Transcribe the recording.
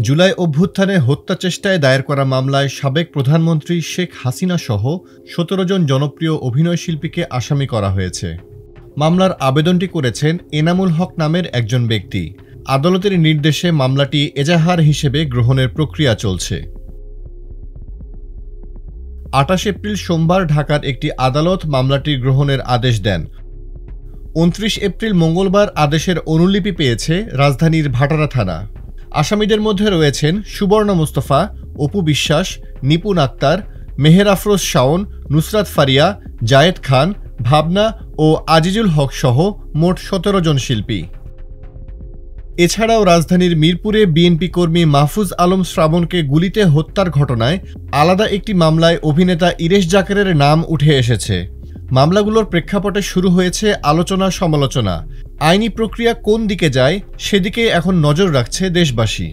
জুলাই অভ্যুত্থানে হত্যা চেষ্টায় দায়ের করা মামলায় সাবেক প্রধানমন্ত্রী শেখ হাসিনা সহ ১৭ জন জনপ্রিয় অভিনয়শিল্পীকে আসামি করা হয়েছে। মামলার আবেদনটি করেছেন এনামুল হক নামের একজন ব্যক্তি। আদালতের নির্দেশে মামলাটি এজাহার হিসেবে গ্রহণের প্রক্রিয়া চলছে। ২৮ এপ্রিল সোমবার ঢাকার একটি আদালত মামলাটি গ্রহণের আদেশ দেন। ২৯ এপ্রিল মঙ্গলবার আদেশের অনুলিপি পেয়েছে রাজধানীর ভাটারা থানা। আসামিদের মধ্যে রয়েছেন সুবর্ণ মোস্তফা, অপু বিশ্বাস, নিপুণ আক্তার, মেহের আফরোজ শাওন, নুসরাত ফারিয়া, জায়েদ খান, ভাবনা ও আজিজুল হক সহ মোট ১৭ জন শিল্পী। এছাড়াও রাজধানীর মিরপুরে বিএনপি কর্মী মাহফুজ আলম শ্রাবণকে গুলিতে হত্যার ঘটনায় আলাদা একটি মামলায় অভিনেতা ইরেশ জাকেরের নাম উঠে এসেছে। মামলাগুলোর প্রেক্ষাপটে শুরু হয়েছে আলোচনা সমালোচনা। আইনি প্রক্রিয়া কোন দিকে যায় সেদিকে এখন নজর রাখছে দেশবাসী।